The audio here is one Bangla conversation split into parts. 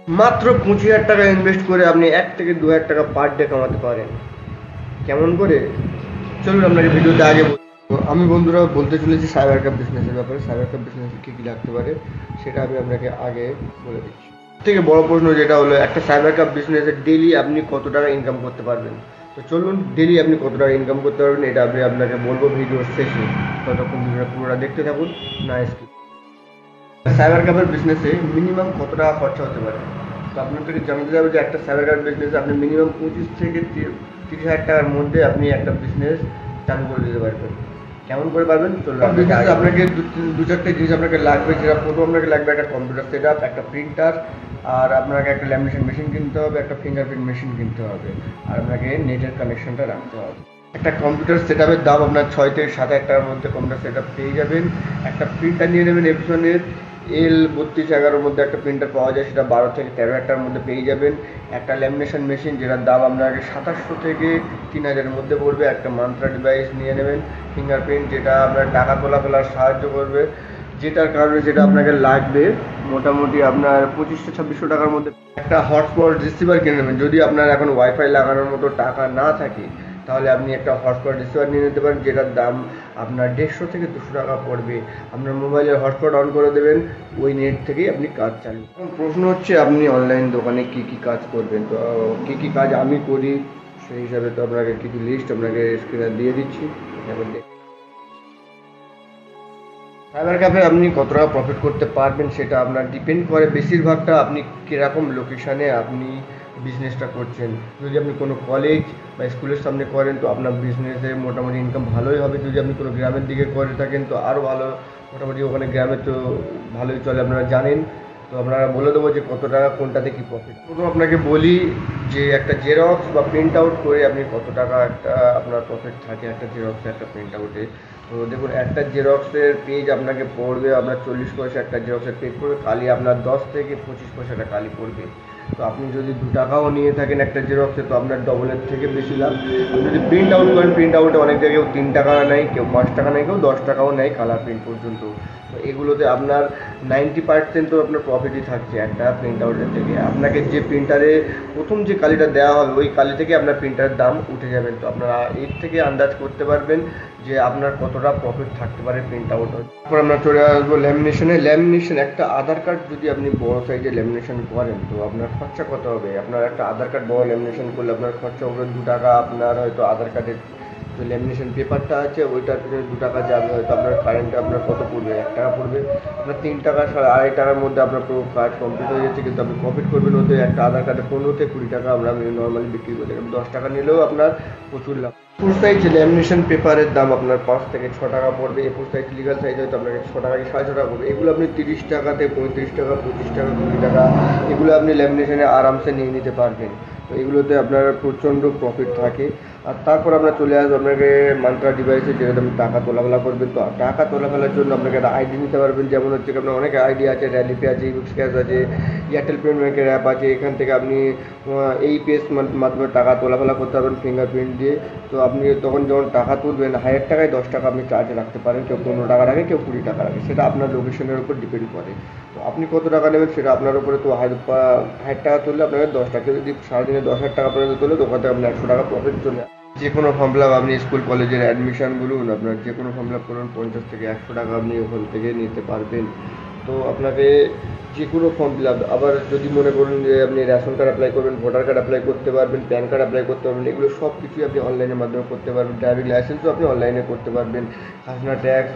মাত্র 25,000 টাকা ইনভেস্ট করে আপনি 1 থেকে 2 হাজার টাকা পার ডে কামাতে পারেন। কেমন করে? চলুন আপনাকে ভিডিওতে আগে আমি বন্ধুরা বলতে চলেছি সাইবার ক্যাফ বিজনেসের ব্যাপারে। সাইবার ক্যাফ বিজনেসে কী কী লাগতে পারে সেটা আমি আপনাকে আগে বলে দিচ্ছি। থেকে বড় প্রশ্ন যেটা হলো, একটা সাইবার ক্যাফ বিজনেসে ডেলি আপনি কত টাকা ইনকাম করতে পারবেন। তো চলুন ডেলি আপনি কত টাকা ইনকাম করতে পারবেন এটা আমি আপনাকে বলবো ভিডিওর শেষে। ততক্ষণ ভিডিওটা পুরোটা দেখতে থাকুন, না স্কিপ। সাইবার ক্যাফের বিজনেসে মিনিমাম কত টাকা খরচা হতে পারে। তো আপনাদেরকে জানাতে যাবে যে একটা সাইবার ক্যাফ বিজনেসে আপনি মিনিমাম 25 থেকে 30 হাজার টাকার মধ্যে আপনি একটা বিজনেস চালু করে দিতে পারবেন। কেমন করে পারবেন? চলুন বিজনেসে আপনাকে দু চারটে জিনিস আপনাকে লাগবে। যেটা প্রথম আপনাকে লাগবে একটা কম্পিউটার সেট আপ, একটা প্রিন্টার, আর আপনাকে একটা ল্যামিনেশন মেশিন কিনতে হবে, একটা ফিঙ্গারপ্রিন্ট মেশিন কিনতে হবে, আর আপনাকে নেটের কানেকশনটা রাখতে হবে। একটা কম্পিউটার সেট আপের দাম আপনার 6 থেকে 7 হাজার টাকার মধ্যে কম্পিউটার সেট আপ পেয়ে যাবেন। একটা প্রিন্টার নিয়ে নেবেন এপসনের L3211 মধ্যে একটা প্রিন্টার পাওয়া যায়, সেটা 12 থেকে 13 হাজার টাকার মধ্যে পেয়ে যাবেন। একটা ল্যামিনেশন মেশিন যেটার দাম আপনাকে 2700 থেকে 3000-এর মধ্যে পড়বে। একটা মান্ত্রা ডিভাইস নিয়ে নেবেন ফিঙ্গারপ্রিন্ট, যেটা আপনার টাকা তোলা ফেলার সাহায্য করবে, যেটার কারণে যেটা আপনাকে লাগবে মোটামুটি আপনার 2500-2600 টাকার মধ্যে। একটা হটস্পট রিসিভার কিনে নেবেন। যদি আপনার এখন ওয়াইফাই লাগানোর মতো টাকা না থাকে তাহলে আপনি একটা হটস্পট রিসিভার নিয়ে নিতে পারেন, যেটার দাম আপনার 150 থেকে 200 টাকা পড়বে। আপনার মোবাইলের হটস্পট অন করে দেবেন, ওই নেট থেকেই আপনি কাজ চালু। এখন প্রশ্ন হচ্ছে আপনি অনলাইন দোকানে কি কি কাজ করবেন। তো কি কি কাজ আমি করি সেই হিসাবে তো আপনাকে কিছু লিস্ট আপনাকে স্ক্রিনে দিয়ে দিচ্ছি। এবার সাইবার ক্যাফে আপনি কত টাকা প্রফিট করতে পারবেন সেটা আপনার ডিপেন্ড করে বেশিরভাগটা আপনি কীরকম লোকেশানে আপনি বিজনেসটা করছেন। যদি আপনি কোনো কলেজ বা স্কুলের সামনে করেন তো আপনার বিজনেসে মোটামুটি ইনকাম ভালোই হবে। যদি আপনি কোনো গ্রামের দিকে করে থাকেন তো আরও ভালো, মোটামুটি ওখানে গ্রামে তো ভালোই চলে, আপনারা জানেন। তো আপনারা বলে দেবো যে কত টাকা কোনটাতে কী প্রফিট। প্রথম আপনাকে বলি যে একটা জেরক্স বা প্রিন্ট আউট করে আপনি কত টাকা একটা আপনার প্রফিট থাকে একটা জেরক্সে একটা প্রিন্ট আউটে। তো দেখুন একটা জেরক্সের পেজ আপনাকে পড়বে আপনার 40 পয়সা। একটা জেরক্সের পেজ পড়বে কালি আপনার 10 থেকে 25 পয়সাটা কালি পড়বে। তো আপনি যদি 2 টাকাও নিয়ে থাকেন একটা জেরক্সে তো আপনার ডবলের থেকে বেশি লাভ। আপনি যদি প্রিন্ট আউট করেন, প্রিন্ট আউটে অনেক জায়গায় কেউ 3 টাকা নেয়, কেউ 5 টাকা নেয়, কেউ 10 টাকাও নেয় কালার প্রিন্ট পর্যন্ত। তো এগুলোতে আপনার 90% তো আপনার প্রফিটই থাকছে একটা প্রিন্ট আউটের থেকে। আপনাকে যে প্রিন্টারে প্রথম যে কালিটা দেওয়া হবে ওই কালি থেকে আপনার প্রিন্টারের দাম উঠে যাবেন। তো আপনারা এর থেকে আন্দাজ করতে পারবেন যে আপনার কতটা প্রফিট থাকতে পারে প্রিন্ট আউট। তারপর আমরা চলে আসবো ল্যামিনেশনে। ল্যামিনেশন একটা আধার কার্ড যদি আপনি বড় সাইজে ল্যামিনেশন করেন তো আপনার খরচা কত হবে। আপনার একটা আধার কার্ড বড় ল্যামিনেশন করলে আপনার খরচা হবে 2 টাকা। আপনার হয়তো আধার কার্ডের যে ল্যামিনেশন পেপারটা আছে ওইটার পিছনে 2 টাকা যাবে, হয়তো আপনার কারেন্টে আপনার কত পড়বে, 1 টাকা পড়বে। আপনার 3 টাকা 2.5 টাকার মধ্যে আপনার পুরো কাজ কমপ্লিট হয়ে যাচ্ছে, কিন্তু আপনি প্রফিট করবেন ওতে একটা আধার কার্ডে 15 থেকে 20 টাকা আমরা নর্মালি বিক্রি করি। 10 টাকা নিলেও আপনার প্রচুর লাভ। এ4 সাইজ ল্যামিনেশন পেপারের দাম আপনার 5 থেকে 6 টাকা পড়বে। এ4 সাইজ লিগাল সাইজ হয়তো আপনাকে 6 টাকা কি 6.5 টাকা পড়বে। এগুলো আপনি 30 টাকা থেকে 35 টাকা, 25 টাকা, 20 টাকা এগুলো আপনি ল্যামিনেশনে আরামসে নিয়ে নিতে পারবেন। তো এগুলোতে আপনার প্রচণ্ড প্রফিট থাকে। আর তারপর আমরা চলে আসবো আপনাকে মান্ত্রা ডিভাইসে, যেটাতে আপনি টাকা তোলাফেলা করবেন। তো টাকা তোলাফেলার জন্য আপনাকে একটা আইডি নিতে পারবেন। যেমন হচ্ছে আপনার অনেক আইডি আছে, র্যালিপে আছে, ইউক্স ক্যাশ আছে, এয়ারটেল পেমেন্ট ব্যাঙ্কের অ্যাপ আছে। এখান থেকে আপনি এই পেস মাধ্যমে টাকা তোলাফেলা করতে পারবেন ফিঙ্গারপ্রিন্ট দিয়ে। তো আপনি তখন যখন টাকা তুলবেন 1000 টাকায় 10 টাকা আপনি চার্জ রাখতে পারেন। কেউ 15 টাকা রাখে, কেউ 20 টাকা রাখে, সেটা আপনার লোকেশনের উপর ডিপেন্ড করে। তো আপনি কত টাকা নেবেন সেটা আপনার উপরে। তো 1000 টাকা তুললে আপনাকে 10 টাকা, যদি সারাদিনে 10,000 টাকা পর্যন্ত তুলে তো ওখান থেকে আপনি 100 টাকা প্রফিট চলে আসে। যে কোনো ফর্ম ফিল আপ আপনি স্কুল কলেজের অ্যাডমিশন বলুন, আপনার যে কোনো ফর্ম ফিল আপ করুন 50 থেকে 100 টাকা আপনি ওখান থেকে নিতে পারবেন। তো আপনাকে যে কোনো ফর্ম ফিল আপ, আবার যদি মনে করুন যে আপনি রেশন কার্ড অ্যাপ্লাই করবেন, ভোটার কার্ড অ্যাপ্লাই করতে পারবেন, প্যান কার্ড অ্যাপ্লাই করতে পারবেন, এগুলো সব কিছুই আপনি অনলাইনের মাধ্যমে করতে পারবেন। ড্রাইভিং লাইসেন্সও আপনি অনলাইনে করতে পারবেন। খাজনা ট্যাক্স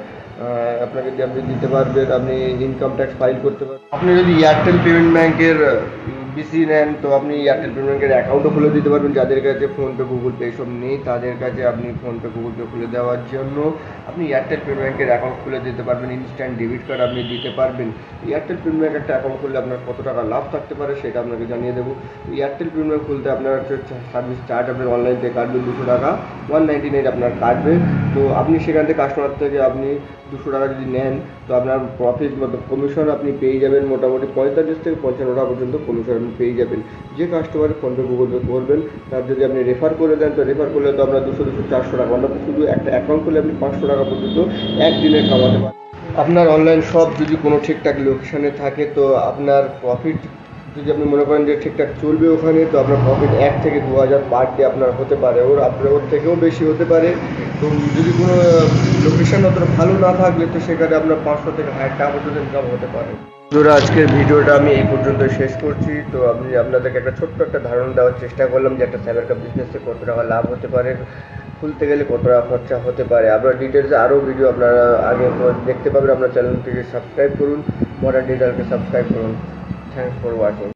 আপনাকে দিয়ে আপনি দিতে পারবেন। আপনি ইনকাম ট্যাক্স ফাইল করতে পারবেন। আপনি যদি এয়ারটেল পেমেন্ট ব্যাঙ্কের বিসি নেন তো আপনি এয়ারটেল পেমেন্ট ব্যাঙ্কের অ্যাকাউন্টও খুলে দিতে পারবেন। যাদের কাছে ফোনপে, গুগল পে এসব নেই তাদের কাছে আপনি ফোনপে, গুগল পে খুলে দেওয়ার জন্য আপনি এয়ারটেল পেমেন্ট ব্যাঙ্কের অ্যাকাউন্ট খুলে দিতে পারবেন। ইনস্ট্যান্ট ডেবিট কার্ড আপনি দিতে পারবেন। এয়ারটেল পেমেন্ট ব্যাঙ্ক একটা অ্যাকাউন্ট খুললে আপনার কত টাকা লাভ থাকতে পারে সেটা আপনাকে জানিয়ে দেবো। এয়ারটেল পেমেন্ট ব্যাঙ্ক খুলতে আপনার হচ্ছে সার্ভিস চার্জ আপনার অনলাইন থেকে কাটবে 200 টাকা, 199 আপনার কাটবে। তো আপনি সেখান থেকে কাস্টমার থেকে আপনি 200 টাকা যদি নেন তো আপনার প্রফিট মতো কমিশন আপনি পেয়ে যাবেন মোটামুটি 45 থেকে 55 টাকা পর্যন্ত কমিশন আপনি পেয়ে যাবেন। যে কাস্টমার ফোনপে, গুগল পে করবেন তার যদি আপনি রেফার করে দেন তো রেফার করলে তো আপনার 200, 400 টাকা, অন্য শুধু একটা অ্যাকাউন্ট খুলে আপনি 500 টাকা পর্যন্ত একদিনে কামাতে পারেন। আপনার অনলাইন শপ যদি কোনো ঠিকঠাক লোকেশানে থাকে তো আপনার প্রফিট যদি আপনি মনে করেন যে ঠিকঠাক চলবে ওখানে, তো আপনার প্রফিট 1 থেকে 2 হাজার পার ডে আপনার হতে পারে, ওর থেকেও বেশি হতে পারে। তো যদি কোনো লোকেশন অতটা ভালো না থাকলে তো সেখানে আপনার 500 থেকে 1000 টাকা পর্যন্ত ইনকাম হতে পারে। বন্ধুরা, আজকের ভিডিওটা আমি এই পর্যন্ত শেষ করছি। তো আমি আপনাদেরকে একটা ছোট্ট একটা ধারণা দেওয়ার চেষ্টা করলাম যে একটা সাইবার ক্যাফে বিজনেসে কত টাকা লাভ হতে পারে, খুলতে গেলে কত টাকা খরচা হতে পারে। আপনার ডিটেলসে আরও ভিডিও আপনারা আগে দেখতে পাবেন। আপনার চ্যানেলটিকে সাবস্ক্রাইব করুন, মডার্ন ডিজিটালকে সাবস্ক্রাইব করুন। Thanks for watching.